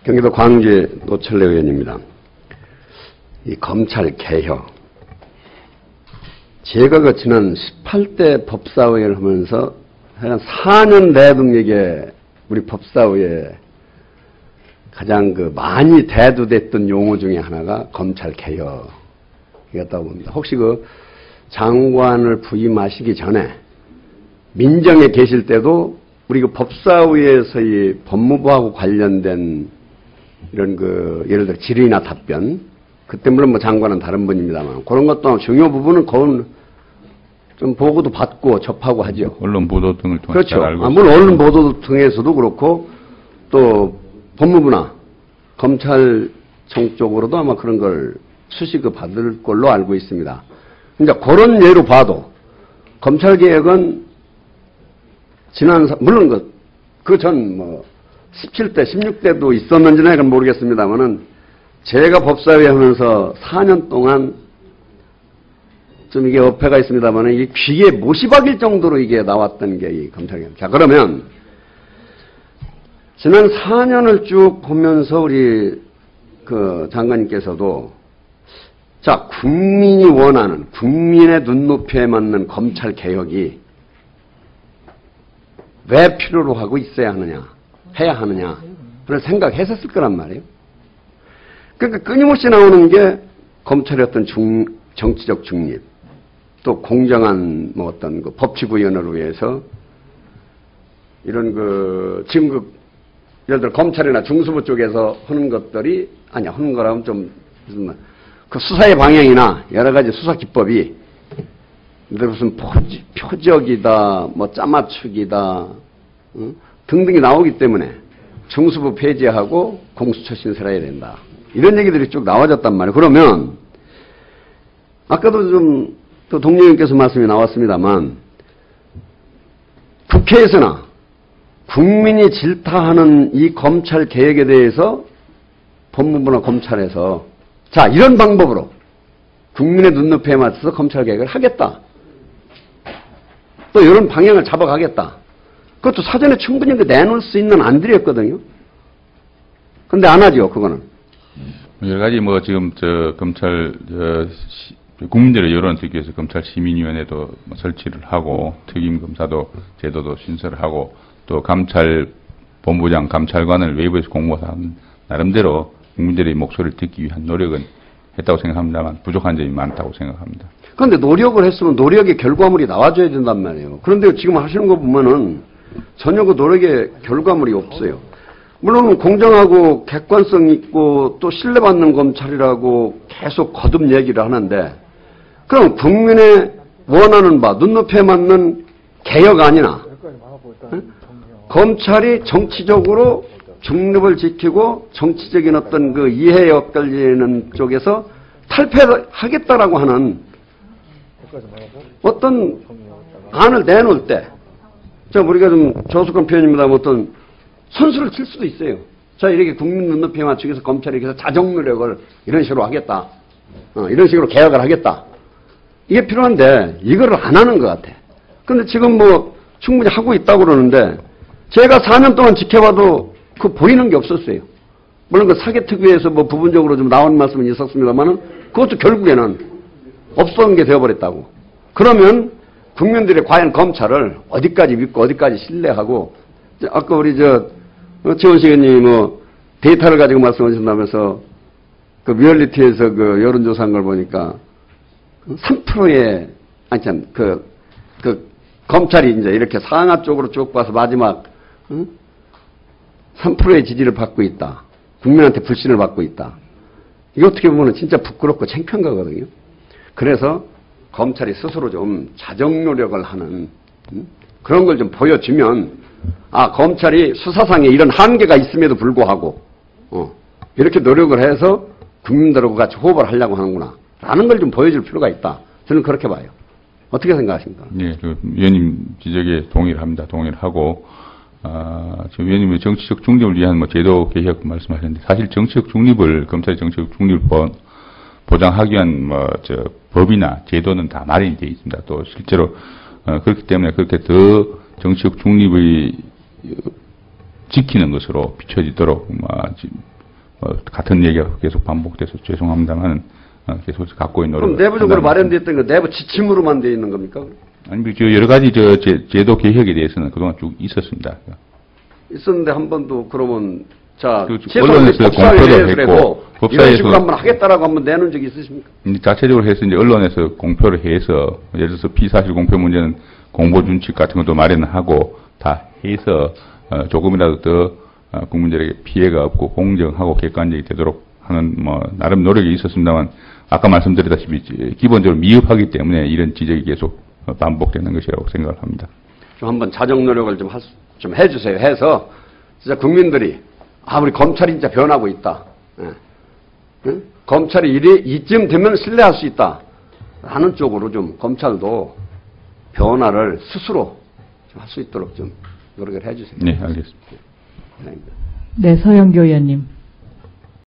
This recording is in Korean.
경기도 광주의 노철래 의원입니다. 이 검찰 개혁. 제가 그 지난 18대 법사위를 하면서 한 4년 내동 이게 우리 법사위에 가장 그 많이 대두됐던 용어 중에 하나가 검찰 개혁이었다고 봅니다. 혹시 그 장관을 부임하시기 전에 민정에 계실 때도 우리 그 법사위에서 이 법무부하고 관련된 이런 그 예를 들어 질의나 답변, 그때 물론 뭐 장관은 다른 분입니다만 그런 것도 중요 부분은 그건 좀 보고도 받고 접하고 하죠. 언론 보도 등을 통해서 그렇죠. 알고 물론 언론 보도 등에서도 그렇고 또 법무부나 검찰청 쪽으로도 아마 그런 걸 수시그 받을 걸로 알고 있습니다. 그러니까 그런 예로 봐도 검찰 개혁은 지난 물론 그 전 뭐 17대, 16대도 있었는지는 그건 모르겠습니다만은 제가 법사위 하면서 4년 동안 좀 이게 어폐가 있습니다만은 이게 귀에 못이 박일 정도로 이게 나왔던 게 이 검찰 개혁. 자, 그러면 지난 4년을 쭉 보면서 우리 그 장관님께서도 자, 국민이 원하는 국민의 눈높이에 맞는 검찰 개혁이 왜 필요로 하고 있어야 하느냐, 해야 하느냐, 그런 생각했었을 거란 말이에요. 그러니까 끊임없이 나오는 게 검찰의 어떤 정치적 중립, 또 공정한 뭐 어떤 그 법치 구현을 위해서 이런 그 지금 그 예를 들어 검찰이나 중수부 쪽에서 하는 것들이 아니야 하는 거라면 좀 무슨 그 수사의 방향이나 여러 가지 수사 기법이 무슨 표적이다, 뭐 짜맞추기다 등등이 나오기 때문에 중수부 폐지하고 공수처 신설해야 된다. 이런 얘기들이 쭉 나와졌단 말이에요. 그러면 아까도 좀 또 동료님께서 말씀이 나왔습니다만 국회에서나 국민이 질타하는 이 검찰 개혁에 대해서 법무부나 검찰에서 자, 이런 방법으로 국민의 눈높이에 맞춰서 검찰 개혁을 하겠다. 또 이런 방향을 잡아가겠다. 그것도 사전에 충분히 내놓을 수 있는 안들이었거든요. 근데 안 하죠, 그거는. 여러 가지 뭐 지금 검찰 국민들의 여론을 듣기 위해서 검찰 시민위원회도 설치를 하고 특임 검사도 제도도 신설을 하고 또 감찰 본부장 감찰관을 외부에서 공모해서 하는 나름대로 국민들의 목소리를 듣기 위한 노력은 했다고 생각합니다만 부족한 점이 많다고 생각합니다. 그런데 노력을 했으면 노력의 결과물이 나와줘야 된단 말이에요. 그런데 지금 하시는 거 보면은 전혀 그 노력의 결과물이 없어요. 물론 공정하고 객관성 있고 또 신뢰받는 검찰이라고 계속 거듭 얘기를 하는데 그럼 국민의 원하는 바 눈높이에 맞는 개혁 아니나 검찰이 정치적으로 중립을 지키고 정치적인 어떤 그 이해에 엇갈리는 쪽에서 탈퇴하겠다라고 하는 어떤 안을 내놓을 때, 자, 우리가 좀 저속한 표현입니다만 어떤 선수를 칠 수도 있어요. 자, 이렇게 국민 눈높이에 맞추기 위해서 검찰이 이렇게 자정 노력을 이런 식으로 하겠다. 이런 식으로 개혁을 하겠다. 이게 필요한데, 이거를 안 하는 것 같아. 근데 지금 뭐 충분히 하고 있다고 그러는데, 제가 4년 동안 지켜봐도 그 보이는 게 없었어요. 물론 그 사개특위에서 뭐 부분적으로 좀 나온 말씀은 있었습니다만은 그것도 결국에는 없었던 게 되어버렸다고. 그러면 국민들이 과연 검찰을 어디까지 믿고 어디까지 신뢰하고 아까 우리 최원식 의원님이 뭐 데이터를 가지고 말씀하신다면서 그 리얼리티에서 그 여론조사한 걸 보니까 3%의 아니 참 그 검찰이 이제 이렇게 상하 쪽으로 쭉 봐서 마지막 3%의 지지를 받고 있다. 국민한테 불신을 받고 있다. 이게 어떻게 보면 진짜 부끄럽고 창피한 거거든요. 그래서 검찰이 스스로 좀 자정 노력을 하는 그런 걸 좀 보여주면 아, 검찰이 수사상에 이런 한계가 있음에도 불구하고 이렇게 노력을 해서 국민들하고 같이 호흡을 하려고 하는구나 라는 걸 좀 보여줄 필요가 있다. 저는 그렇게 봐요. 어떻게 생각하십니까? 네, 그 위원님 지적에 동의를 합니다. 동의를 하고 지금 위원님이 정치적 중립을 위한 뭐 제도 개혁 말씀하셨는데 사실 정치적 중립을 검찰의 정치적 중립을 보장하기 위한 법이나 제도는 다 마련이 되어 있습니다. 또 실제로 그렇기 때문에 그렇게 더 정치적 중립의 지키는 것으로 비춰지도록 같은 얘기가 계속 반복돼서 죄송합니다만 계속 갖고 있는 노력. 그럼 내부적으로 마련됐던 거 내부 지침으로만 되어 있는 겁니까? 아니 여러 가지 제도 개혁에 대해서는 그동안 쭉 있었습니다. 있었는데 한 번도 그러면 자 언론에서 공표를 했고 이런 식으로 한번 하겠다라고 한번 내놓은 적이 있으십니까? 자체적으로 해서 이제 언론에서 공표를 해서 예를 들어서 피사실 공표 문제는 공보 준칙 같은 것도 마련하고 다 해서 조금이라도 더 국민들에게 피해가 없고 공정하고 객관적이 되도록 하는 나름 노력이 있었습니다만 아까 말씀드렸다시피 기본적으로 미흡하기 때문에 이런 지적이 계속 반복되는 것이라고 생각을 합니다. 좀 한번 자정 노력을 좀 해주세요. 해서 진짜 국민들이 우리 검찰이 진짜 변하고 있다. 예. 응? 검찰이 이쯤 되면 신뢰할 수 있다. 하는 쪽으로 좀 검찰도 변화를 스스로 할 수 있도록 좀 노력을 해주세요. 네, 알겠습니다. 네. 네, 서영교 의원님.